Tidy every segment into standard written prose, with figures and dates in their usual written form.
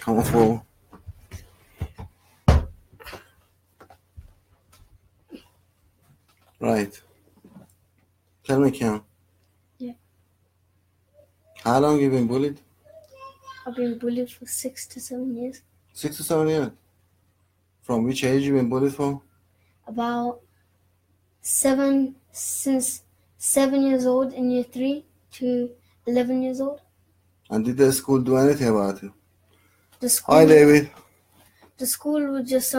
Come on, fool. Right. Tell me, Kim. Yeah. How long have you been bullied? I've been bullied for 6 to 7 years. 6 to 7 years. From which age you been bullied for? About since 7 years old in year 3 to 11 years old. And did the school do anything about it? The school, Hi, David. The school would just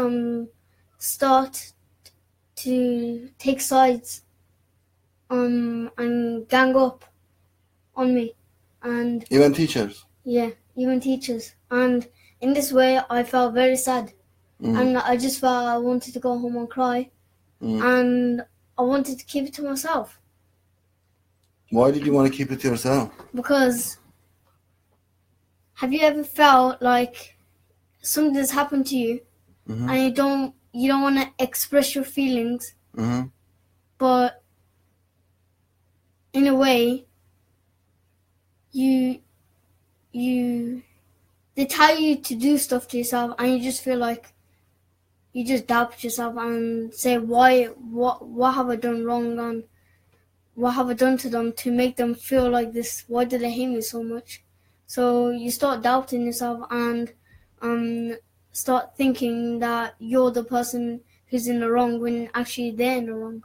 start to take sides and gang up on me, and Even teachers. yeah, even teachers. And in this way, I felt very sad, and I just felt I wanted to go home and cry, and I wanted to keep it to myself. Why did you want to keep it to yourself? Because have you ever felt like something's happened to you, and you don't want to express your feelings, but in a way, they tell you to do stuff to yourself, and you just feel like you just doubt yourself and say, what have I done wrong, and what have I done to them to make them feel like this? Why do they hate me so much? So you start doubting yourself and start thinking that you're the person who's in the wrong when actually they're in the wrong.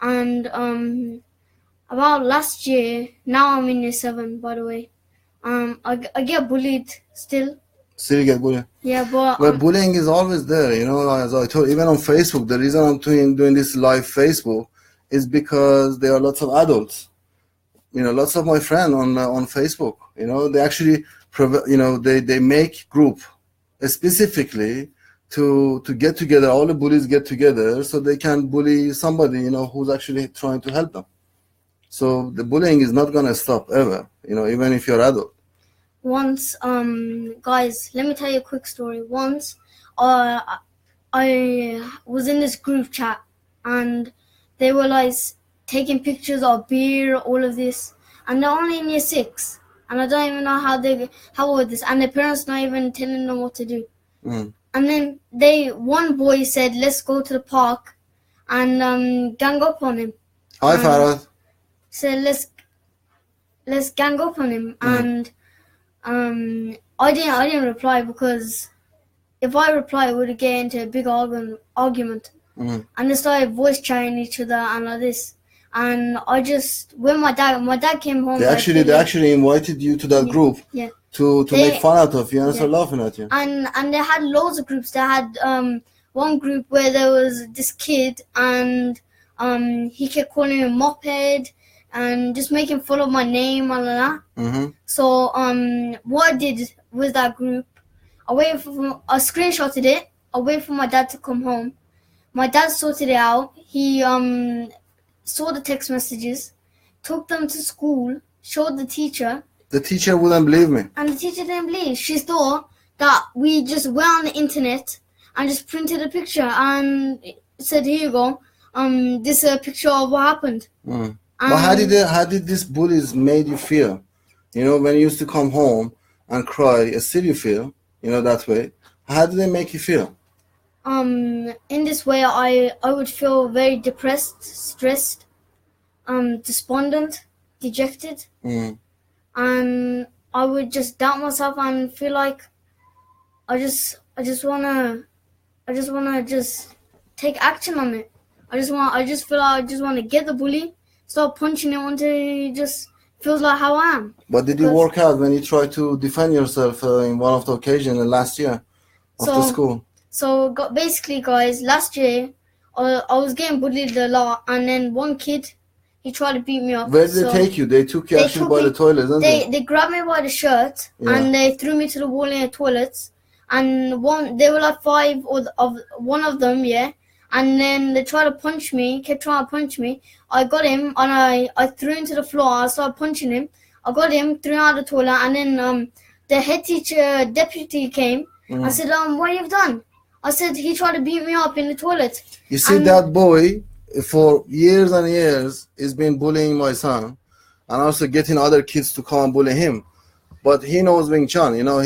And about last year, now I'm in year 7, by the way. I get bullied still. Still get bullied? Yeah, but well, bullying is always there, you know. As I told, even on Facebook, the reason I'm doing this live Facebook is because there are lots of adults. You know, lots of my friends on Facebook. You know, they actually, they make group specifically to get together. All the bullies get together so they can bully somebody, you know, who's actually trying to help them. So the bullying is not gonna stop ever, you know, even if you're adult. Once, guys, let me tell you a quick story. Once, I was in this group chat, and they were like taking pictures of beer, all of this, and they're only in year 6, and I don't even know how old this, and their parents not even telling them what to do. And then one boy said, "Let's go to the park and gang up on him." Hi, Farad. Said, let's gang up on him, and I didn't reply, because if I reply, we would get into a big argument. And they started voice chatting each other and like this. And I just, when my dad came home, they actually invited you to that group. Yeah. To make fun out of you and start laughing at you. And they had loads of groups. They had one group where there was this kid, and he kept calling me moped and just making fun of my name and like that. So what I did with that group, I screenshotted it. I waited for my dad to come home. My dad sorted it out. He saw the text messages, took them to school, showed the teacher. The teacher wouldn't believe me. And the teacher didn't believe. She thought that we just went on the internet and just printed a picture and said, "Here you go. This is a picture of what happened." But how did these bullies made you feel? You know, when you used to come home and cry, still you feel, you know, that way. How did they make you feel? In this way, I would feel very depressed, stressed, despondent, dejected. And I would just doubt myself and feel like I just wanna just take action on it. I just feel like I just wanna get the bully, start punching him until he just feels like how I am. But did it work out when you tried to defend yourself in one of the occasions last year after school? So basically, guys, last year I was getting bullied a lot, and then one kid, he tried to beat me up. Where did they take you? They took you actually by the toilet, didn't they? They grabbed me by the shirt, and they threw me to the wall in the toilets. And they were like 5 one of them, yeah. And then they tried to punch me, kept trying to punch me. I got him, and I threw him to the floor. I started punching him. I got him, threw him out of the toilet, and then the head teacher, deputy came. I said, "What have you done?" I said, "He tried to beat me up in the toilet." You see, that boy, for years and years, has been bullying my son, and also getting other kids to come and bully him. but he knows Wing Chun. He knows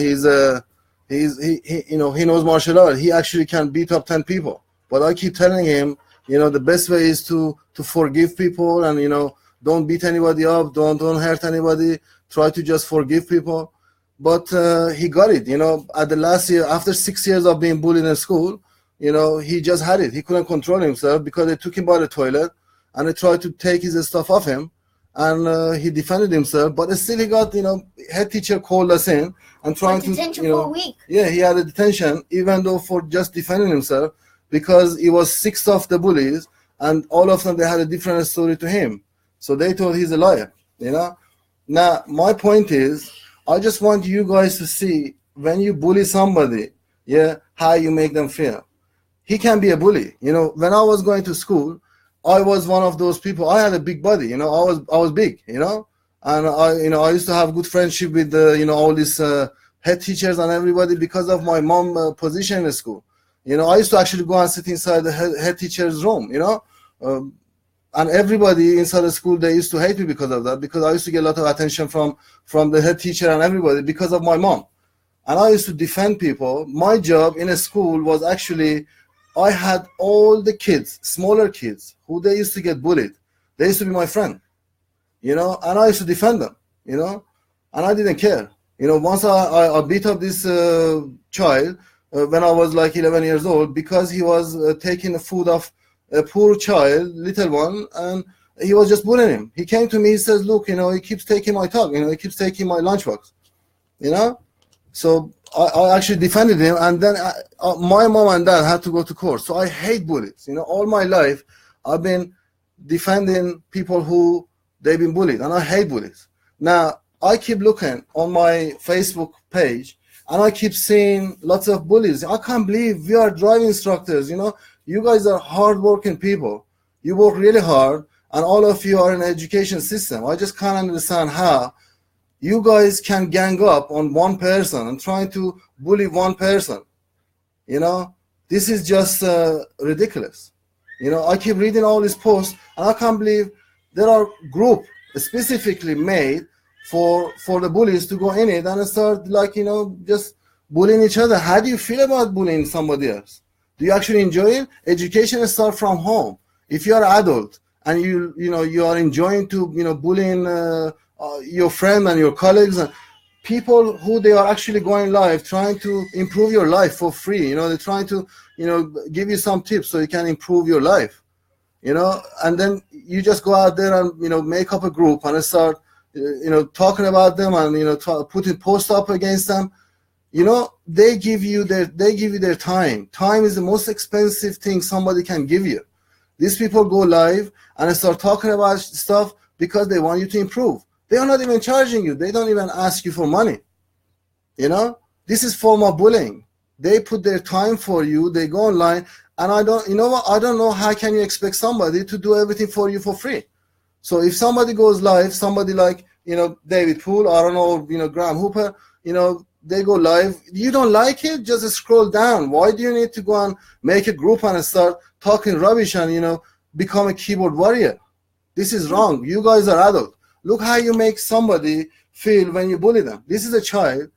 martial art. He actually can beat up 10 people. But I keep telling him, the best way is to forgive people, and don't beat anybody up, don't hurt anybody. Try to just forgive people. But he got it. At the last year, after 6 years of being bullied in school, he just had it. He couldn't control himself because they took him by the toilet and they tried to take his stuff off him, and he defended himself. But still, he got head teacher called us in and trying to detention for a week. Yeah, he had a detention, even though for just defending himself, because he was 6 of the bullies, and all of them, they had a different story to him. So they told he's a liar. Now my point is, I just want you guys to see, when you bully somebody, how you make them feel. He can be a bully. When I was going to school, I was one of those people. I had a big body. I was big. And I used to have good friendship with all these head teachers and everybody because of my mom position in the school. I used to actually go and sit inside the head teacher's room. And everybody inside the school, they used to hate me because of that, because I used to get a lot of attention from the head teacher and everybody because of my mom. And I used to defend people. My job in a school was actually, I had all the kids, smaller kids, who they used to get bullied. They used to be my friend, and I used to defend them, and I didn't care. Once I beat up this child when I was like 11 years old, because he was taking the food off a poor child, little one, and he was just bullying him. He came to me, he says, look, he keeps taking my talk, he keeps taking my lunchbox, So I actually defended him, and then my mom and dad had to go to court. So I hate bullies. All my life I've been defending people who they've been bullied, and I hate bullies. Now I keep looking on my Facebook page, and I keep seeing lots of bullies. I can't believe we are driving instructors. You guys are hardworking people. You work really hard, and all of you are in the education system. I just can't understand how you guys can gang up on one person and trying to bully one person. This is just ridiculous. I keep reading all these posts, and I can't believe there are groups specifically made for the bullies to go in it and start just bullying each other. How do you feel about bullying somebody else? Do you actually enjoy it? Education starts from home. If you are an adult and you are enjoying to bullying your friend and your colleagues and people who they are actually going live, trying to improve your life for free. They're trying to give you some tips so you can improve your life. And then you just go out there and make up a group and start talking about them and putting posts up against them. They give you their time. Time is the most expensive thing somebody can give you. These people go live and start talking about stuff because they want you to improve. They are not even charging you. They don't even ask you for money. This is form of bullying. They put their time for you. They go online, and I don't know how can you expect somebody to do everything for you for free. So if somebody goes live, somebody like David Poole, I don't know, Graham Hooper, they go live. You don't like it? Just scroll down. Why do you need to go and make a group and start talking rubbish and become a keyboard warrior? This is wrong. You guys are adults. Look how you make somebody feel when you bully them. This is a child.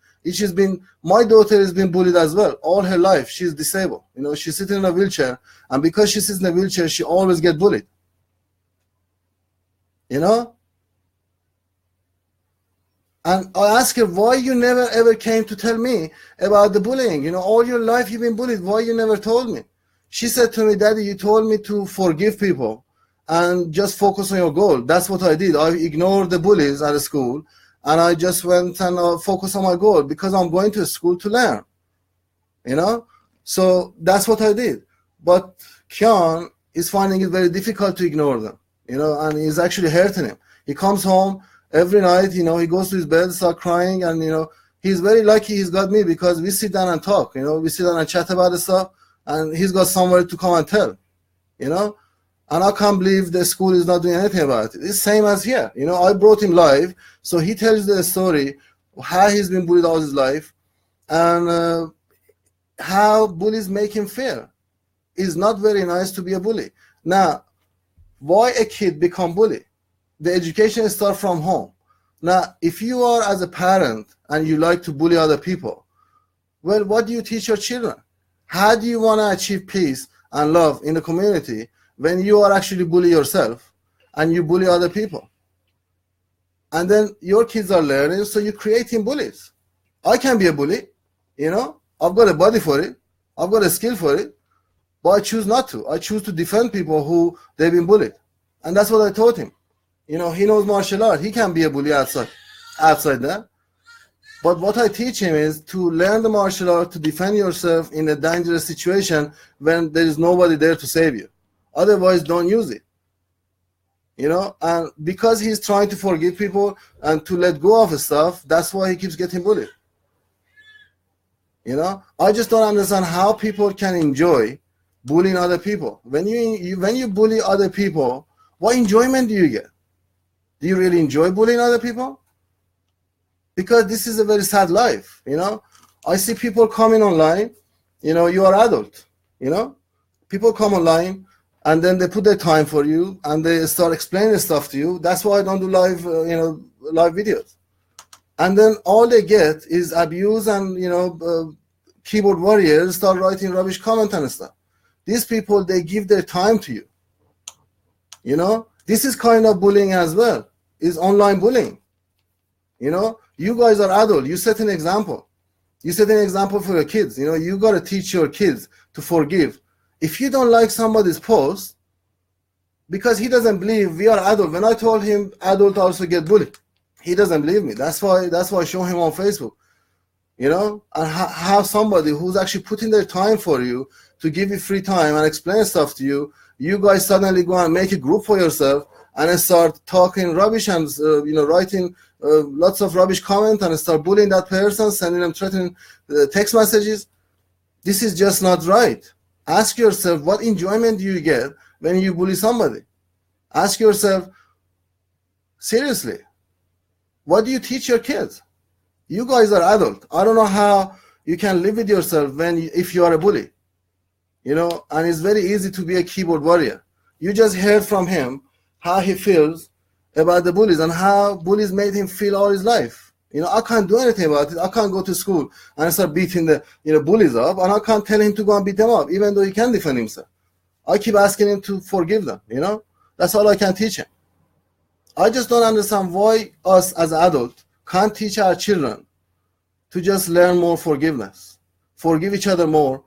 My daughter has been bullied as well all her life. She's disabled. She's sitting in a wheelchair, and because she sits in a wheelchair, she always gets bullied. And I asked her, why you never ever came to tell me about the bullying? All your life you've been bullied. Why you never told me? She said to me, Daddy, you told me to forgive people and just focus on your goal. That's what I did. I ignored the bullies at the school, and I just went and focused on my goal because I'm going to school to learn. So that's what I did. But Kian is finding it very difficult to ignore them, and it's actually hurting him. He comes home every night, he goes to his bed, start crying, and he's very lucky he's got me, because we sit down and talk. We sit down and chat about the stuff, and he's got somewhere to come and tell. And I can't believe the school is not doing anything about it. It's same as here. I brought him live, so he tells the story how he's been bullied all his life, and how bullies make him feel. It's not very nice to be a bully. Now, why a kid become bully? The education starts from home. Now, if you are as a parent and you like to bully other people, well, what do you teach your children? How do you want to achieve peace and love in the community when you are actually bully yourself and you bully other people? And then your kids are learning, so you're creating bullies. I can be a bully, I've got a body for it, I've got a skill for it, but I choose not to. I choose to defend people who they've been bullied. And that's what I taught him. He knows martial art. He can be a bully outside there. But what I teach him is to learn the martial art to defend yourself in a dangerous situation when there is nobody there to save you. Otherwise, don't use it. And because he's trying to forgive people and to let go of stuff, that's why he keeps getting bullied. I just don't understand how people can enjoy bullying other people. When you bully other people, what enjoyment do you get? Do you really enjoy bullying other people? Because this is a very sad life, I see people coming online, you are adult, people come online and then they put their time for you and they start explaining stuff to you. That's why I don't do live, live videos. And then all they get is abuse and, keyboard warriors start writing rubbish comment and stuff. These people, they give their time to you. This is kind of bullying as well, is online bullying. You guys are adult. You set an example. You set an example for your kids. You got to teach your kids to forgive. If you don't like somebody's post, because he doesn't believe we are adult. When I told him adult also get bullied, he doesn't believe me. That's why I show him on Facebook. And have somebody who's actually putting their time for you to give you free time and explain stuff to you. You guys suddenly go and make a group for yourself and then start talking rubbish and writing lots of rubbish comment and start bullying that person, sending them threatening text messages. This is just not right. Ask yourself, what enjoyment do you get when you bully somebody? Ask yourself, seriously, what do you teach your kids? You guys are adult. I don't know how you can live with yourself if you are a bully. And it's very easy to be a keyboard warrior. You just heard from him how he feels about the bullies and how bullies made him feel all his life. I can't do anything about it. I can't go to school and start beating the bullies up, and I can't tell him to go and beat them up, even though he can defend himself. I keep asking him to forgive them. That's all I can teach him. I just don't understand why us as adults can't teach our children to just learn more forgiveness, forgive each other more.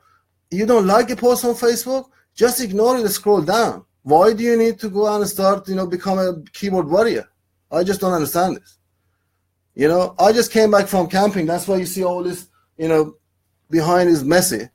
You don't like a post on Facebook? Just ignore it and scroll down. Why do you need to go and start, become a keyboard warrior? I just don't understand this. I just came back from camping. That's why you see all this, behind is messy.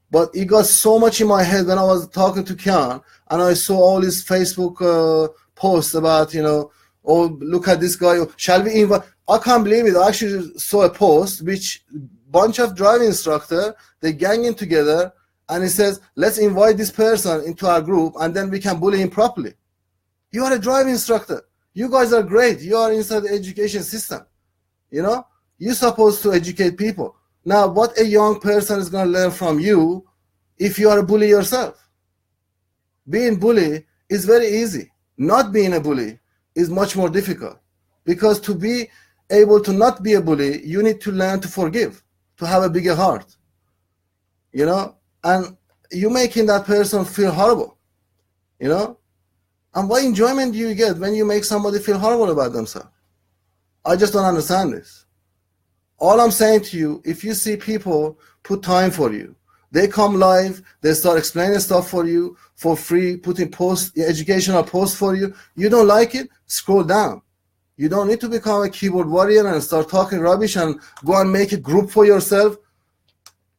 But it got so much in my head when I was talking to Kian and I saw all these Facebook posts about, oh, look at this guy. Shall we invite? I can't believe it. I actually saw a post which bunch of driving instructor, they gang in together and it says, let's invite this person into our group and then we can bully him properly. You are a driving instructor. You guys are great. You are inside the education system. You're supposed to educate people. Now, what a young person is going to learn from you if you are a bully yourself? Being bully is very easy. Not being a bully is much more difficult, because to be able to not be a bully, you need to learn to forgive, to have a bigger heart, and you're making that person feel horrible, and what enjoyment do you get when you make somebody feel horrible about themselves? I just don't understand this. All I'm saying to you, if you see people put time for you, they come live, they start explaining stuff for you for free, putting educational posts for you. You don't like it? Scroll down. You don't need to become a keyboard warrior and start talking rubbish and go and make a group for yourself.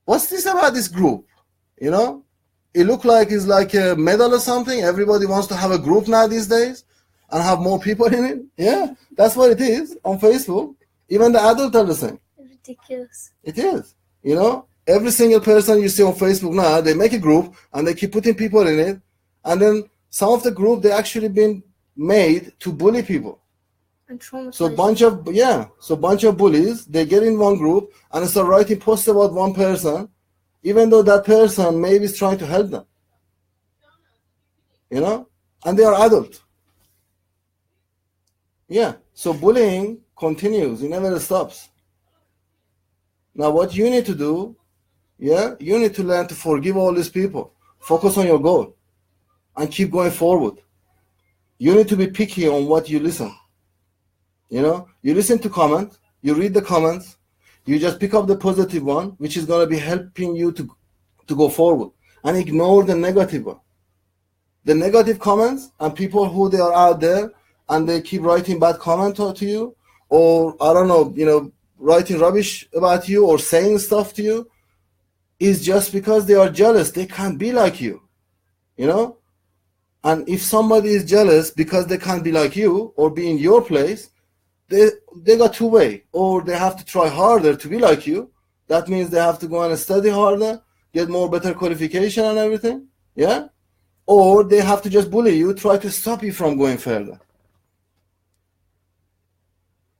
What's this about this group? It looks like it's like a medal or something. Everybody wants to have a group now these days and have more people in it. Yeah, that's what it is on Facebook. Even the adults are the same. Ridiculous. It is. Every single person you see on Facebook now, they make a group and they keep putting people in it. And then some of the group, they actually been made to bully people. And traumatize. So bunch of bullies, they get in one group and start writing posts about one person, even though that person maybe is trying to help them. And they are adult. Yeah. So bullying continues. It never stops. Now, what you need to do, you need to learn to forgive all these people. Focus on your goal and keep going forward. You need to be picky on what you listen. You listen to comments, you read the comments, you just pick up the positive one, which is going to be helping you to go forward, and ignore the negative one. The negative comments and people who they are out there and they keep writing bad comments to you, or I don't know, writing rubbish about you or saying stuff to you, is just because they are jealous. They can't be like you, And if somebody is jealous because they can't be like you or be in your place, they got two ways. Or they have to try harder to be like you. That means they have to go and study harder, get more better qualification and everything. Yeah? Or they have to just bully you, try to stop you from going further.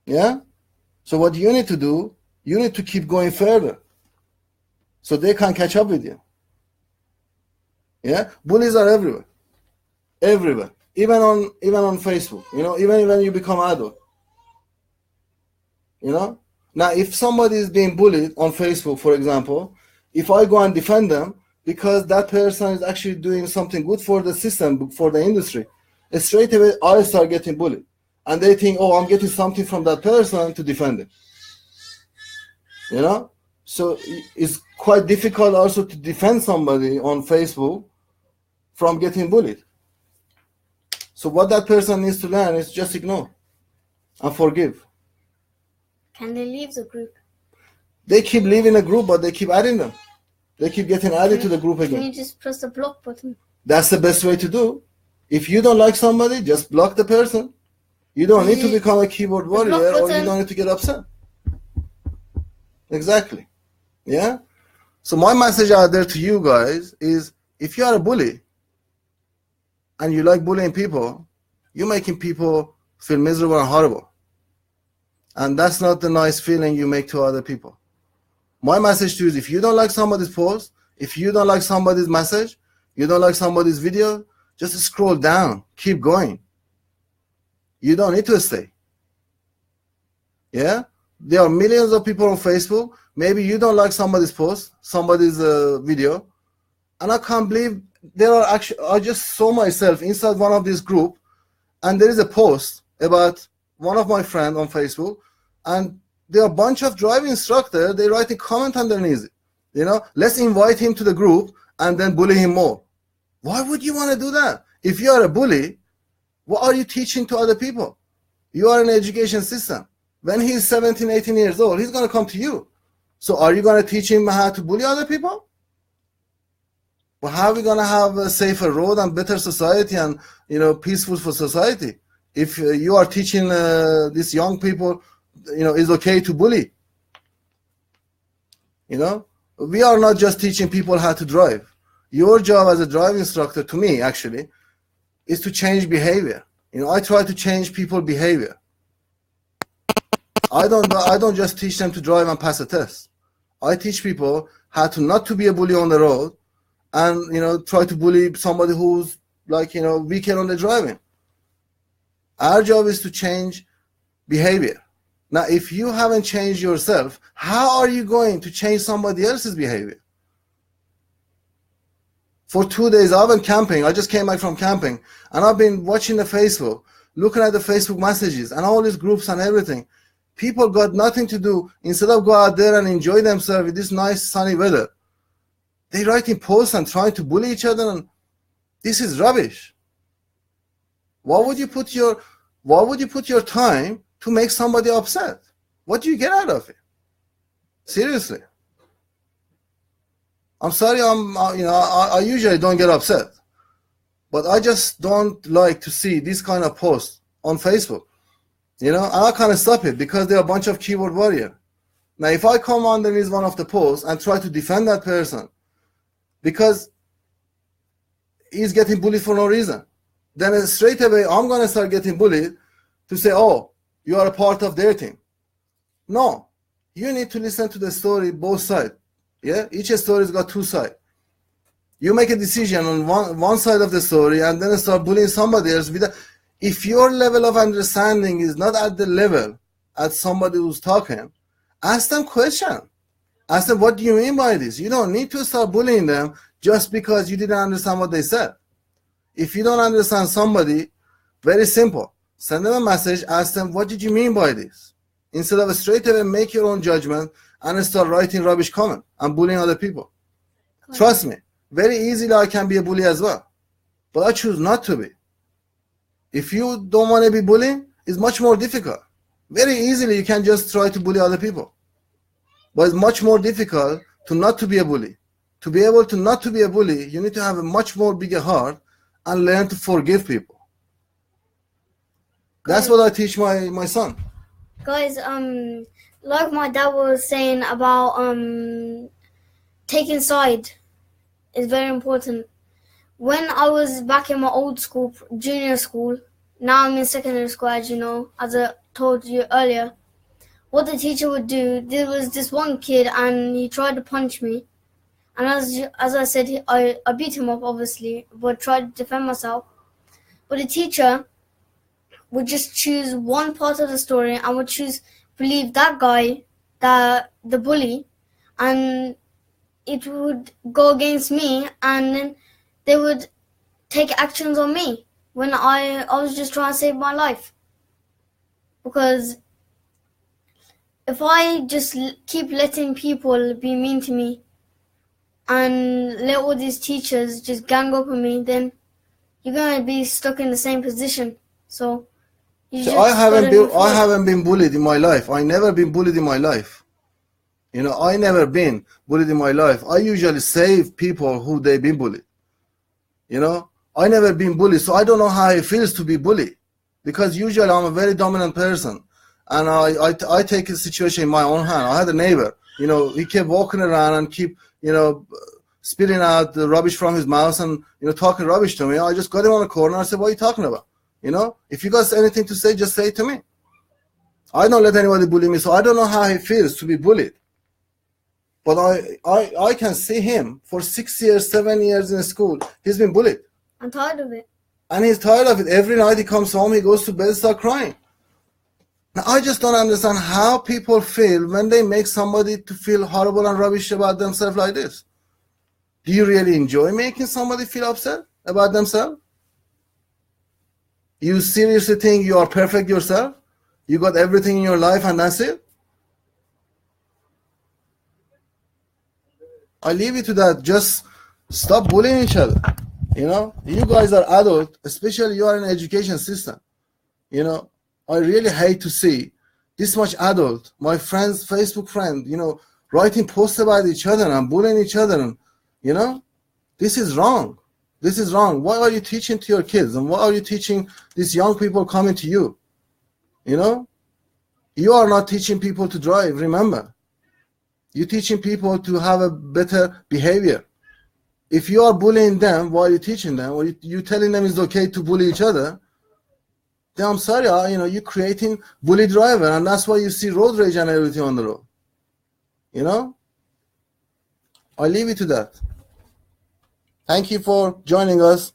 Yeah? So what you need to do, you need to keep going further so they can catch up with you. Yeah? Bullies are everywhere. Everywhere. Even on Facebook. Even when you become adult. Now, if somebody is being bullied on Facebook, for example, if I go and defend them because that person is actually doing something good for the system, for the industry, straight away I start getting bullied. And they think, oh, I'm getting something from that person to defend it. So it's quite difficult also to defend somebody on Facebook from getting bullied. So what that person needs to learn is just ignore and forgive. Can they leave the group? They keep leaving the group, but they keep adding them. They keep getting added to the group again. Can you just press the block button? That's the best way to do. If you don't like somebody, just block the person. You don't need to become a keyboard warrior, or you don't need to get upset. Exactly. Yeah? So my message out there to you guys is, if you are a bully and you like bullying people, you're making people feel miserable and horrible. And that's not the nice feeling you make to other people. My message to you is, if you don't like somebody's post, if you don't like somebody's message, you don't like somebody's video, just scroll down. Keep going. You don't need to stay. Yeah? There are millions of people on Facebook. Maybe you don't like somebody's post, somebody's video. And I can't believe there are actually, I just saw myself inside one of these groups, and there is a post about one of my friends on Facebook, and there are a bunch of driving instructors. They write a comment underneath it. Let's invite him to the group and then bully him more. Why would you want to do that? If you are a bully, what are you teaching to other people? You are an education system. When he's 17, 18 years old, he's going to come to you. So are you going to teach him how to bully other people? Well, how are we going to have a safer road and better society and, peaceful for society? If you are teaching these young people, it's okay to bully. We are not just teaching people how to drive. Your job as a driving instructor, to me, actually, is to change behavior. I try to change people's behavior. I don't just teach them to drive and pass a test. I teach people how to not to be a bully on the road and, try to bully somebody who's weaker on the driving. Our job is to change behavior. Now, if you haven't changed yourself, how are you going to change somebody else's behavior? For 2 days, I've been camping. I just came back from camping, and I've been watching the Facebook, looking at the Facebook messages and all these groups and everything. People got nothing to do. Instead of go out there and enjoy themselves with this nice sunny weather, they writing posts and trying to bully each other, and this is rubbish. Why would you put your time to make somebody upset? What do you get out of it? Seriously. I'm sorry, I usually don't get upset, but I just don't like to see this kind of posts on Facebook. And I can't stop it because they're a bunch of keyboard warriors. Now, if I come underneath one of the posts and try to defend that person because he's getting bullied for no reason, then straight away I'm going to start getting bullied to say, oh, you are a part of their team. No, you need to listen to the story, both sides. Yeah, each story's got two sides. You make a decision on one side of the story and then start bullying somebody else. If your level of understanding is not at the level at somebody who's talking, ask them question. Ask them, what do you mean by this? You don't need to start bullying them just because you didn't understand what they said. If you don't understand somebody, very simple. Send them a message, ask them, what did you mean by this? Instead of straight away make your own judgment and start writing rubbish comment and bullying other people. Trust me, very easily I can be a bully as well. But I choose not to be. If you don't want to be bullied, it's much more difficult. Very easily you can just try to bully other people. But it's much more difficult to not to be a bully. To be able to not to be a bully, you need to have a much more bigger heart and learn to forgive people. That's what I teach my son. Guys, like my dad was saying about taking side is very important. When I was back in my old school, junior school, now I'm in secondary school, as you know, as I told you earlier, what the teacher would do, there was this one kid and he tried to punch me. And as I said, I beat him up, obviously, but tried to defend myself. But the teacher would just choose one part of the story and would believe that guy, the bully, and it would go against me, and then they would take actions on me when I was just trying to save my life. Because if I just keep letting people be mean to me and let all these teachers just gang up on me, then you're going to be stuck in the same position. So I haven't been bullied in my life. I never been bullied in my life. You know, I never been bullied in my life. I usually save people who they been bullied. You know, I never been bullied, so I don't know how it feels to be bullied. Because usually I'm a very dominant person, and I take a situation in my own hand. I had a neighbor, you know, he kept walking around and keep, you know, spitting out the rubbish from his mouth and, you know, talking rubbish to me. I just got him on the corner and I said, what are you talking about? You know, if you got anything to say, just say it to me. I don't let anybody bully me, so I don't know how it feels to be bullied. But I can see him for 6 years, 7 years in school. He's been bullied. I'm tired of it. And he's tired of it. Every night he comes home, he goes to bed, start crying. Now, I just don't understand how people feel when they make somebody to feel horrible and rubbish about themselves like this. Do you really enjoy making somebody feel upset about themselves? You seriously think you are perfect yourself? You got everything in your life and that's it? I leave you to that. Just stop bullying each other. You know, you guys are adult, especially you are in an education system. You know, I really hate to see this much adult, my friends, Facebook friend, you know, writing posts about each other and bullying each other. And, you know, this is wrong. This is wrong. What are you teaching to your kids? And what are you teaching these young people coming to you? You know, you are not teaching people to drive, remember. You're teaching people to have a better behavior. If you are bullying them while you're teaching them, or you're telling them it's okay to bully each other, then I'm sorry, you know, you're creating bully driver, and that's why you see road rage and everything on the road. You know? I leave you to that. Thank you for joining us.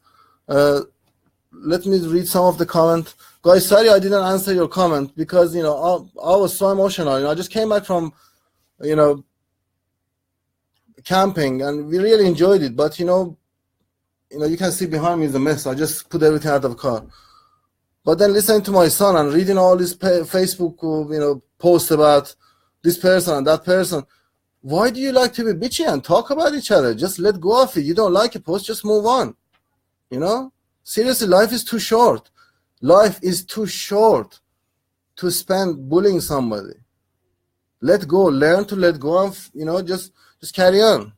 Let me read some of the comment. Guys, sorry I didn't answer your comment because, you know, I was so emotional. You know, I just came back from, you know, camping and we really enjoyed it. But, you know, you can see behind me is a mess. I just put everything out of the car. But then listening to my son and reading all these Facebook, you know, posts about this person and that person. Why do you like to be bitchy and talk about each other? Just let go of it. You don't like a post, just move on. You know? Seriously, life is too short. Life is too short to spend bullying somebody. Let go. Learn to let go of, you know, just carry on.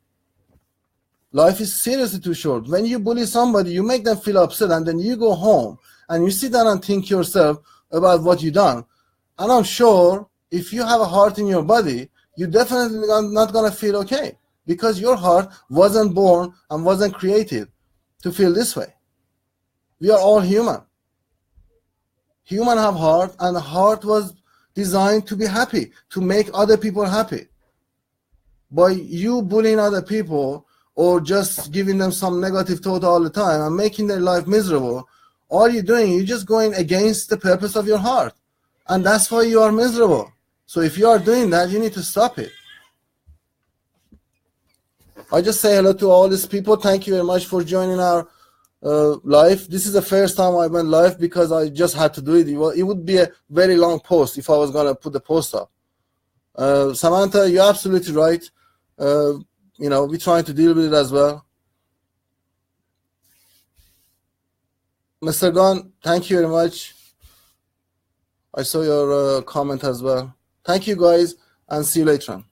Life is seriously too short. When you bully somebody, you make them feel upset, and then you go home and you sit down and think yourself about what you done. And I'm sure if you have a heart in your body, you're definitely not going to feel okay because your heart wasn't born and wasn't created to feel this way. We are all human. Human have heart, and the heart was designed to be happy, to make other people happy. By you bullying other people or just giving them some negative thought all the time and making their life miserable, all you're doing, you're just going against the purpose of your heart. And that's why you are miserable. So if you are doing that, you need to stop it. I just say hello to all these people. Thank you very much for joining our live. This is the first time I went live because I just had to do it. It would be a very long post if I was going to put the post up. Samantha, you're absolutely right. We're trying to deal with it as well. Mr. Gunn, thank you very much. I saw your comment as well. Thank you guys, and see you later on.